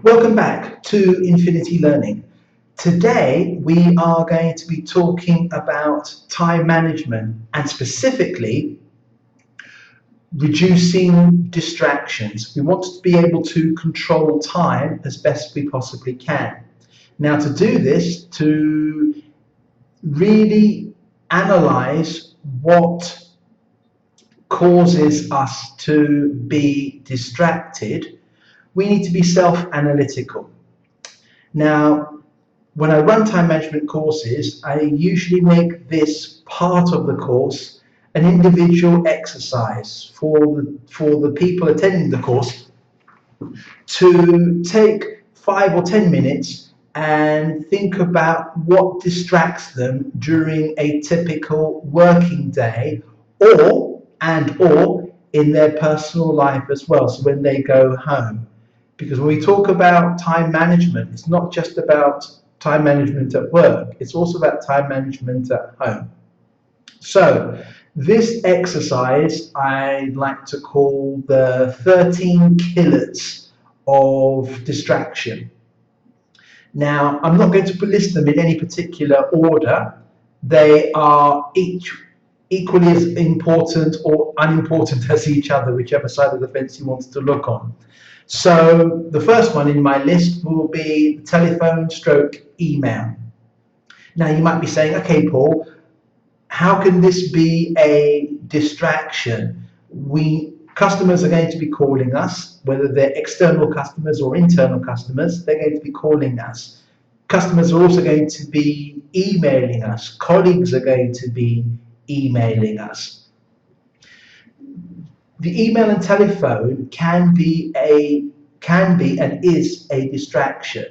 Welcome back to Infinity Learning. Today we are going to be talking about time management and specifically reducing distractions. We want to be able to control time as best we possibly can. Now, to do this, to really analyze what causes us to be distracted, we need to be self-analytical. Now, when I run time management courses, I usually make this part of the course an individual exercise for the people attending the course to take 5 or 10 minutes and think about what distracts them during a typical working day or in their personal life as well, so when they go home. Because when we talk about time management, it's not just about time management at work, it's also about time management at home. So this exercise I'd like to call the 13 killers of distraction. Now, I'm not going to list them in any particular order. They are each equally as important or unimportant as each other, whichever side of the fence you want to look on. So the first one in my list will be telephone stroke email. Now you might be saying, okay, Paul, how can this be a distraction? Customers are going to be calling us, whether they're external customers or internal customers, they're going to be calling us. Customers are also going to be emailing us. Colleagues are going to be emailing us. The email and telephone can be and is a distraction.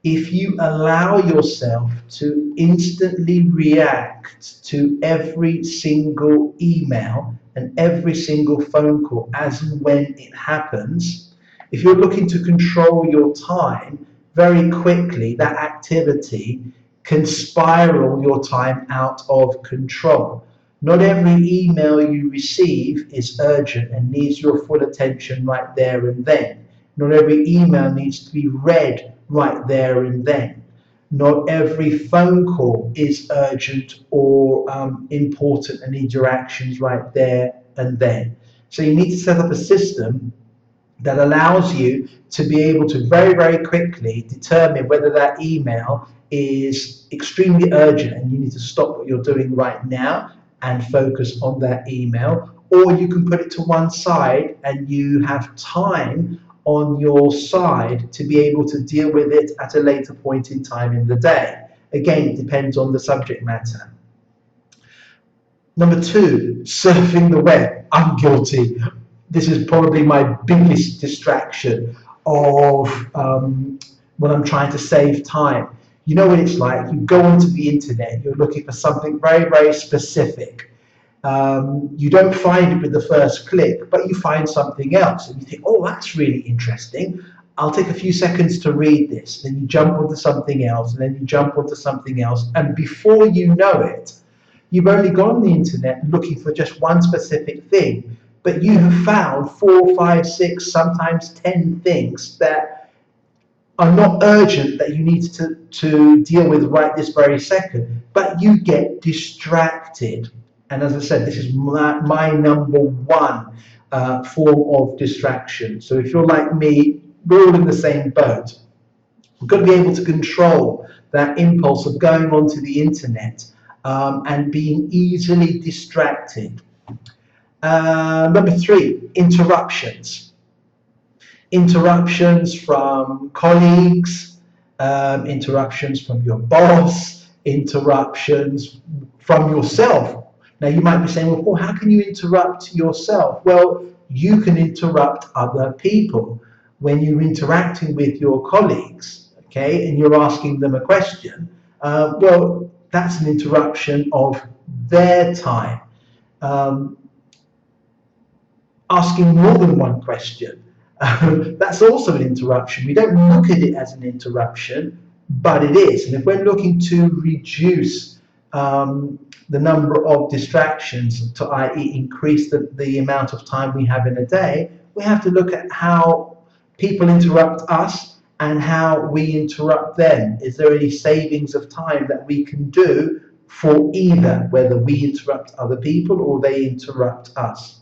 If you allow yourself to instantly react to every single email and every single phone call as and when it happens, if you're looking to control your time, very quickly that activity can spiral your time out of control. Not every email you receive is urgent and needs your full attention right there and then. Not every email needs to be read right there and then. Not every phone call is urgent or important and needs your actions right there and then. So you need to set up a system that allows you to be able to very, very quickly determine whether that email is extremely urgent and you need to stop what you're doing right now and focus on that email, or you can put it to one side and you have time on your side to be able to deal with it at a later point in time in the day. Again, it depends on the subject matter. Number two, surfing the web. I'm guilty. This is probably my biggest distraction of when I'm trying to save time. You know what it's like. You go onto the internet, you're looking for something very, very specific. You don't find it with the first click, but you find something else and you think, oh, that's really interesting. I'll take a few seconds to read this. Then you jump onto something else, and then you jump onto something else. And before you know it, you've only gone on the internet looking for just one specific thing, but you have found 4, 5, 6, sometimes 10 things that are not urgent that you need to deal with right this very second, but you get distracted. And as I said, this is my number one form of distraction. So if you're like me, we're all in the same boat. We've got to be able to control that impulse of going onto the internet and being easily distracted. Number three, interruptions. Interruptions from colleagues, interruptions from your boss, interruptions from yourself. Now you might be saying, well, Paul, how can you interrupt yourself? Well, you can interrupt other people. When you're interacting with your colleagues, okay, and you're asking them a question, well, that's an interruption of their time. Asking more than one question, that's also an interruption. We don't look at it as an interruption, but it is. And if we're looking to reduce the number of distractions, to i.e. increase the amount of time we have in a day, we have to look at how people interrupt us and how we interrupt them. Is there any savings of time that we can do for either, whether we interrupt other people or they interrupt us?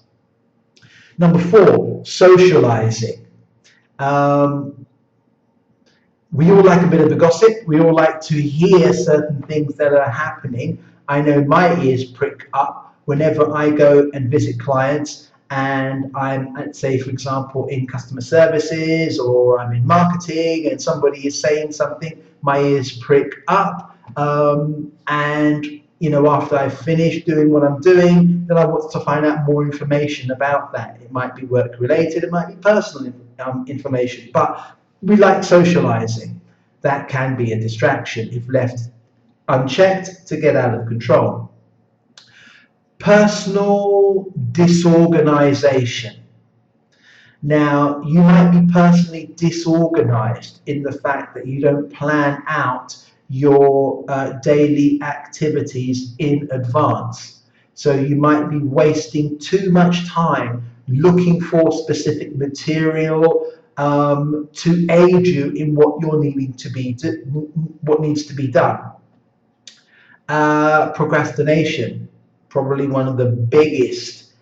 Number 4, socializing. We all like a bit of a gossip. We all like to hear certain things that are happening. I know my ears prick up whenever I go and visit clients and I'm, say, for example, in customer services or I'm in marketing and somebody is saying something, my ears prick up. And after I've finished doing what I'm doing, then I want to find out more information about that. It might be work related, it might be personal information, but we like socializing. That can be a distraction if left unchecked to get out of control. Personal disorganization. Now, you might be personally disorganized in the fact that you don't plan out your daily activities in advance. So you might be wasting too much time looking for specific material to aid you in what you're needing to be what needs to be done. Procrastination, probably one of the biggest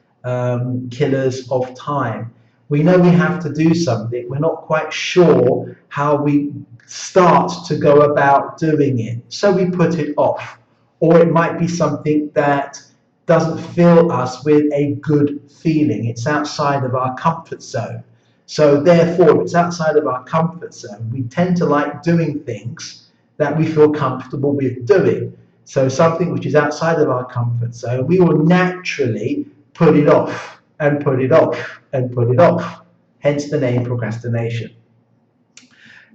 killers of time. We know we have to do something, we're not quite sure how we start to go about doing it, so we put it off. Or it might be something that doesn't fill us with a good feeling, it's outside of our comfort zone. So therefore, if it's outside of our comfort zone, we tend to like doing things that we feel comfortable with doing. So something which is outside of our comfort zone, we will naturally put it off and put it off and put it off. Hence the name procrastination.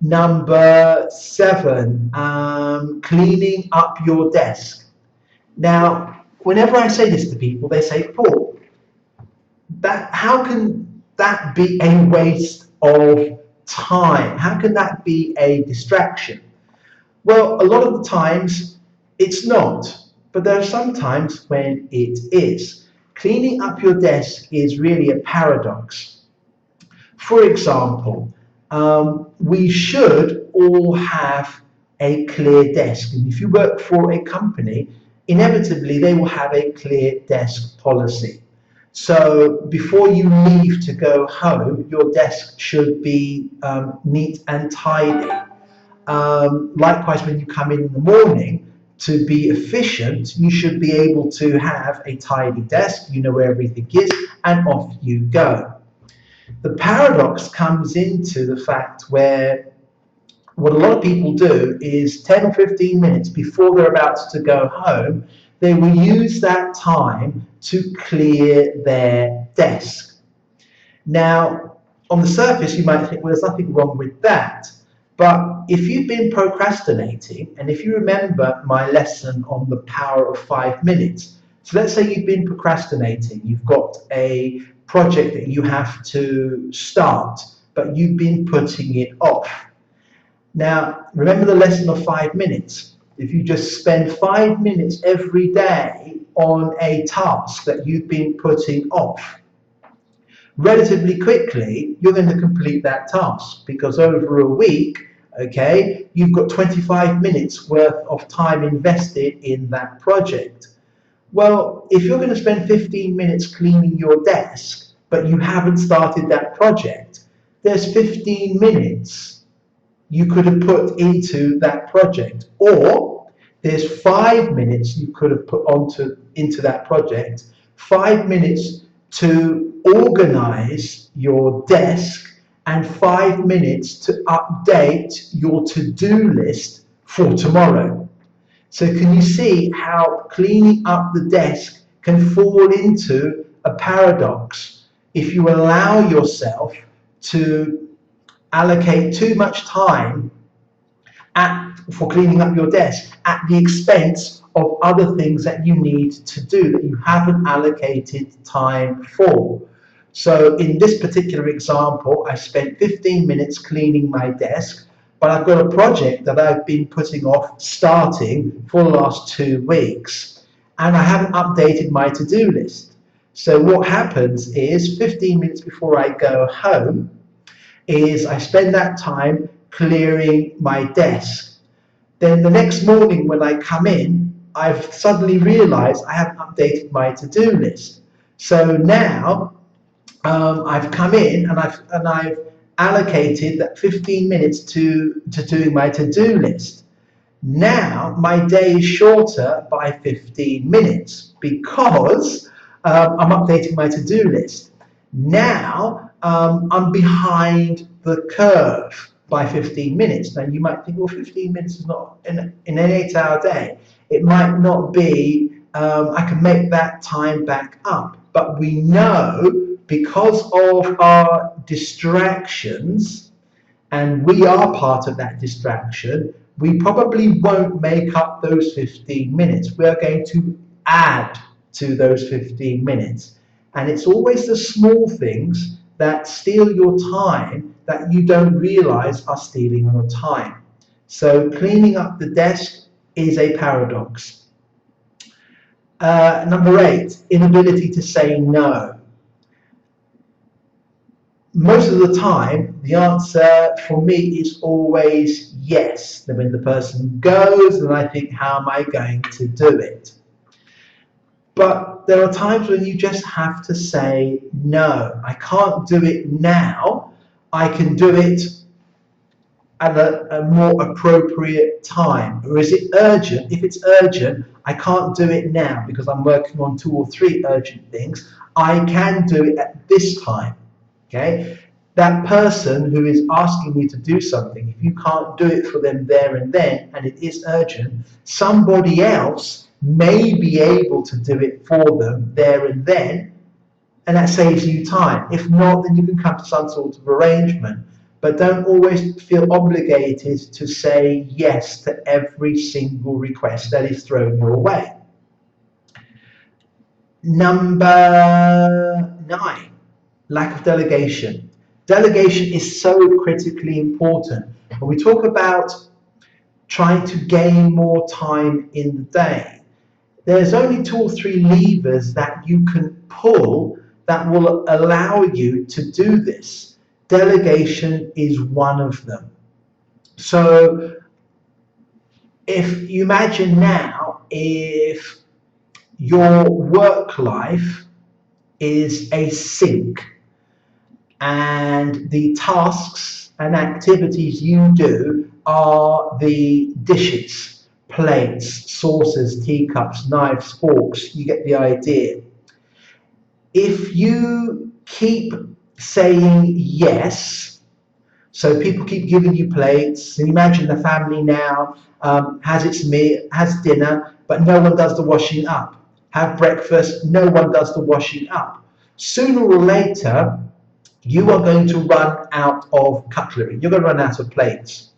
Number 7, cleaning up your desk. Now, whenever I say this to people, they say, Paul, how can that be a waste of time? How can that be a distraction? Well, a lot of the times it's not, but there are some times when it is. Cleaning up your desk is really a paradox. For example, we should all have a clear desk. And if you work for a company, inevitably they will have a clear desk policy. So before you leave to go home, your desk should be neat and tidy. Likewise, when you come in the morning, to be efficient, you should be able to have a tidy desk, you know where everything is, and off you go. The paradox comes into the fact where what a lot of people do is 10 or 15 minutes before they're about to go home, they will use that time to clear their desk. Now, on the surface, you might think, well, there's nothing wrong with that. But if you've been procrastinating, and if you remember my lesson on the power of 5 minutes, so let's say you've been procrastinating, you've got a project that you have to start, but you've been putting it off. Now, remember the lesson of 5 minutes. If you just spend 5 minutes every day on a task that you've been putting off, relatively quickly, you're going to complete that task, because over a week, okay, you've got 25 minutes worth of time invested in that project. Well, if you're going to spend 15 minutes cleaning your desk, but you haven't started that project, there's 15 minutes you could have put into that project. Or there's 5 minutes you could have put into that project, 5 minutes to organize your desk, and 5 minutes to update your to-do list for tomorrow. So can you see how cleaning up the desk can fall into a paradox if you allow yourself to allocate too much time for cleaning up your desk at the expense of other things that you need to do that you haven't allocated time for. So in this particular example, I spent 15 minutes cleaning my desk, but I've got a project that I've been putting off starting for the last 2 weeks, and I haven't updated my to-do list. So what happens is 15 minutes before I go home is I spend that time clearing my desk. Then the next morning when I come in, I've suddenly realized I haven't updated my to-do list. So now I've come in and I've allocated that 15 minutes to doing my to-do list. Now my day is shorter by 15 minutes because I'm updating my to-do list. Now I'm behind the curve by 15 minutes. Now you might think, well, 15 minutes is not in an 8-hour day. It might not be. I can make that time back up. But we know because of our distractions, and we are part of that distraction, we probably won't make up those 15 minutes. We are going to add to those 15 minutes. And it's always the small things that steal your time that you don't realize are stealing your time. So cleaning up the desk is a paradox. Number 8, inability to say no. Most of the time, the answer for me is always yes. Then when the person goes, then I think, how am I going to do it? But there are times when you just have to say, no, I can't do it now. I can do it at a more appropriate time. Or is it urgent? If it's urgent, I can't do it now because I'm working on 2 or 3 urgent things. I can do it at this time. Okay, that person who is asking you to do something, if you can't do it for them there and then, and it is urgent, somebody else may be able to do it for them there and then, and that saves you time. If not, then you can come to some sort of arrangement. But don't always feel obligated to say yes to every single request that is thrown your way. Number 9. Lack of delegation. Delegation is so critically important. When we talk about trying to gain more time in the day, there's only 2 or 3 levers that you can pull that will allow you to do this. Delegation is one of them. So if you imagine now, if your work life is a sink, and the tasks and activities you do are the dishes, plates, saucers, teacups, knives, forks. You get the idea. If you keep saying yes, so people keep giving you plates, and imagine the family now has its meal, has dinner, but no one does the washing up. Have breakfast, no one does the washing up. Sooner or later, you are going to run out of cutlery. You're going to run out of plates.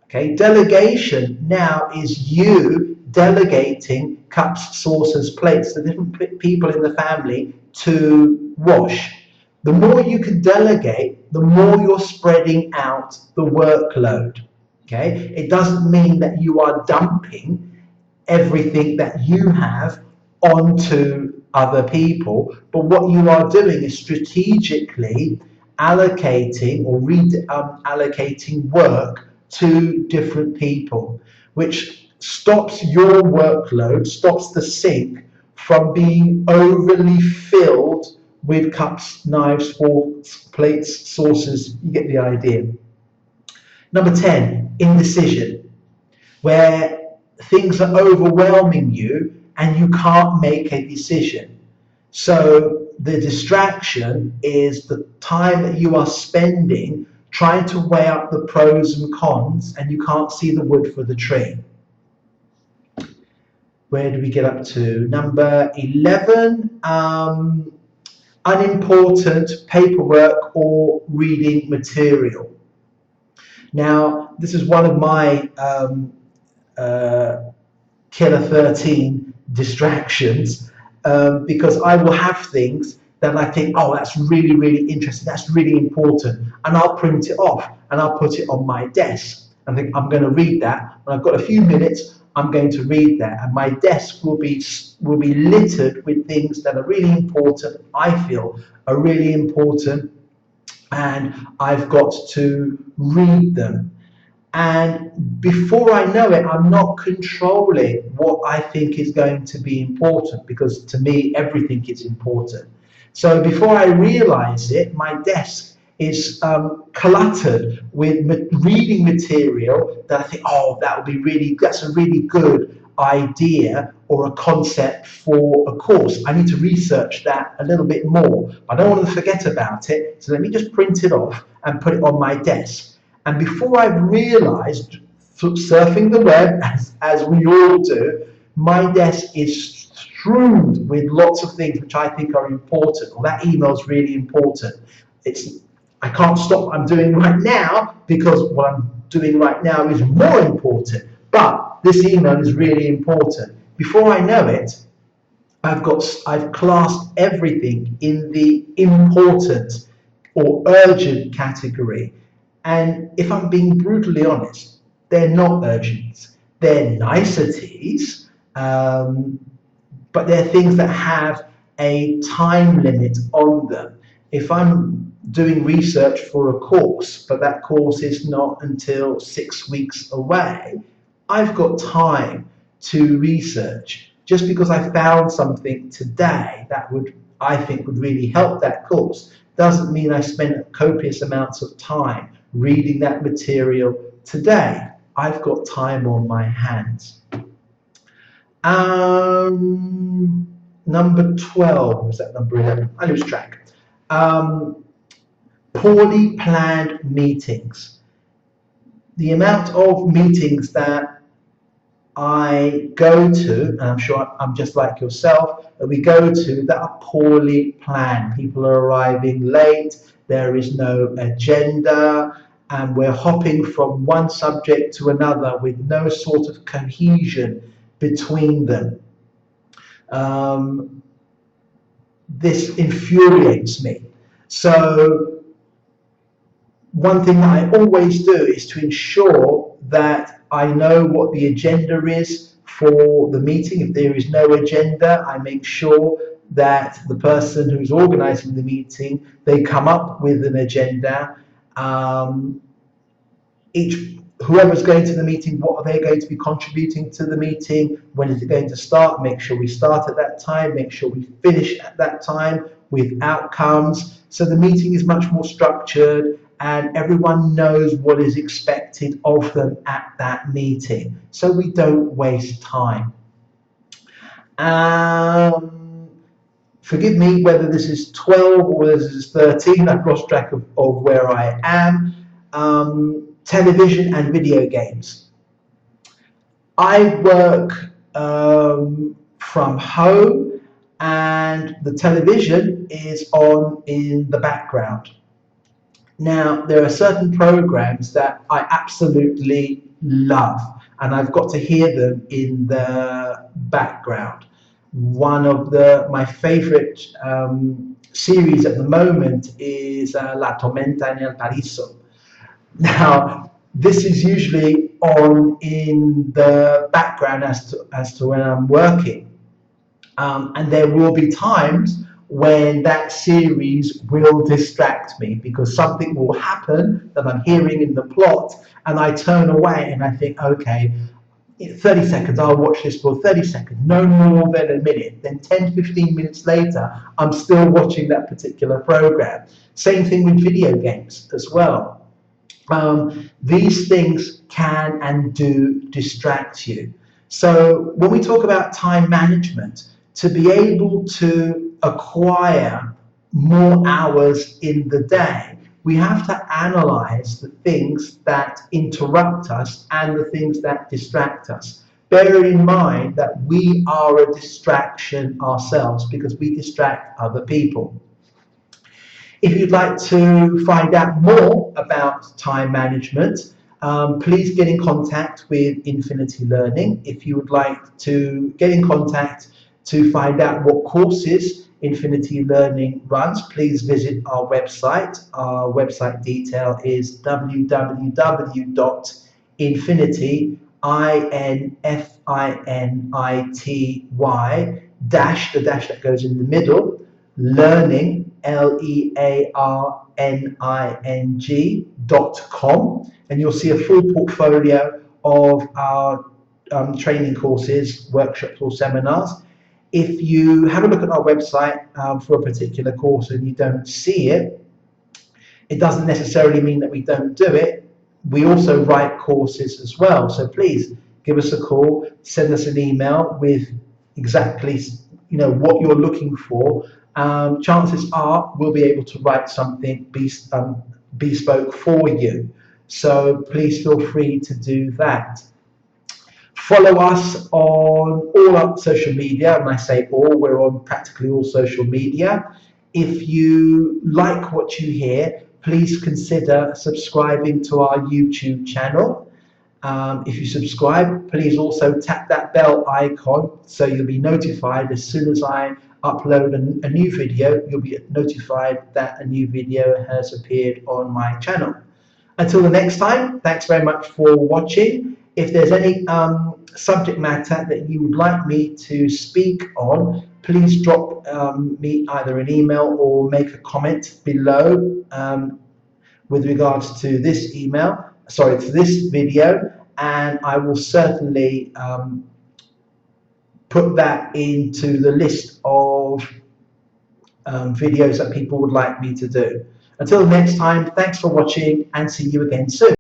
Okay, delegation now is you delegating cups, saucers, plates to different people in the family to wash. The more you can delegate, the more you're spreading out the workload. Okay, it doesn't mean that you are dumping everything that you have onto other people, but what you are doing is strategically allocating or allocating work to different people, which stops your workload, stops the sink from being overly filled with cups, knives, forks, plates, saucers. You get the idea. Number 10, indecision, where things are overwhelming you and you can't make a decision. So the distraction is the time that you are spending trying to weigh up the pros and cons, and you can't see the wood for the tree. Where do we get up to? Number 11, unimportant paperwork or reading material. Now, this is one of my killer 13 distractions, because I will have things that I think, oh, that's really, really interesting, that's really important, and I'll print it off and I'll put it on my desk and think, I'm going to read that. When I've got a few minutes, I'm going to read that, and my desk will be littered with things that are really important, I feel are really important, and I've got to read them. And before I know it, I'm not controlling what I think is going to be important, because to me, everything is important. So before I realize it, my desk is cluttered with reading material that I think, oh, that's a really good idea or a concept for a course. I need to research that a little bit more. I don't want to forget about it, so let me just print it off and put it on my desk. And before I've realized, surfing the web, as we all do, my desk is strewn with lots of things which I think are important. Well, that email is really important. I can't stop what I'm doing right now because what I'm doing right now is more important. But this email is really important. Before I know it, I've classed everything in the important or urgent category. And if I'm being brutally honest, they're not urgent. They're niceties, but they're things that have a time limit on them. If I'm doing research for a course, but that course is not until 6 weeks away, I've got time to research. Just because I found something today that I think would really help that course, doesn't mean I spent copious amounts of time reading that material today. I've got time on my hands. Number 12, was that number 11? I lose track. Poorly planned meetings. The amount of meetings that I go to, and I'm sure I'm just like yourself, that we go to that are poorly planned. People are arriving late, there is no agenda, and we're hopping from one subject to another with no sort of cohesion between them. This infuriates me. So one thing that I always do is to ensure that I know what the agenda is for the meeting. If there is no agenda, I make sure that the person who's organizing the meeting, they come up with an agenda. Whoever's going to the meeting, what are they going to be contributing to the meeting? When is it going to start? Make sure we start at that time, make sure we finish at that time with outcomes. So the meeting is much more structured and everyone knows what is expected of them at that meeting, so we don't waste time. Forgive me whether this is 12 or this is 13, I've lost track of where I am. Television and video games. I work from home and the television is on in the background. Now, there are certain programs that I absolutely love and I've got to hear them in the background. One of my favorite series at the moment is La Tormenta en el Paradiso. Now, this is usually on in the background as to when I'm working. And there will be times when that series will distract me because something will happen that I'm hearing in the plot and I turn away and I think, okay, 30 seconds, I'll watch this for 30 seconds, no more than a minute. Then 10, 15 minutes later, I'm still watching that particular program. Same thing with video games as well. These things can and do distract you. So when we talk about time management, to be able to acquire more hours in the day, we have to analyze the things that interrupt us and the things that distract us. Bear in mind that we are a distraction ourselves because we distract other people. If you'd like to find out more about time management, please get in contact with Infinity Learning. If you would like to get in contact to find out what courses Infinity Learning runs, please visit our website. Our website detail is www.infinity, dash, the dash that goes in the middle, learning, learning.com. and you'll see a full portfolio of our training courses, workshops or seminars. If you have a look at our website for a particular course and you don't see it, it doesn't necessarily mean that we don't do it. We also write courses as well. So please give us a call, send us an email with exactly what you're looking for. Chances are we'll be able to write something bespoke for you. So please feel free to do that. Follow us on all our social media. When I say all, we're on practically all social media. If you like what you hear, please consider subscribing to our YouTube channel. If you subscribe, please also tap that bell icon so you'll be notified as soon as I upload a new video. You'll be notified that a new video has appeared on my channel. Until the next time, thanks very much for watching. If there's any subject matter that you would like me to speak on, please drop me either an email or make a comment below with regards to this video, and I will certainly put that into the list of videos that people would like me to do. Until next time, thanks for watching and see you again soon.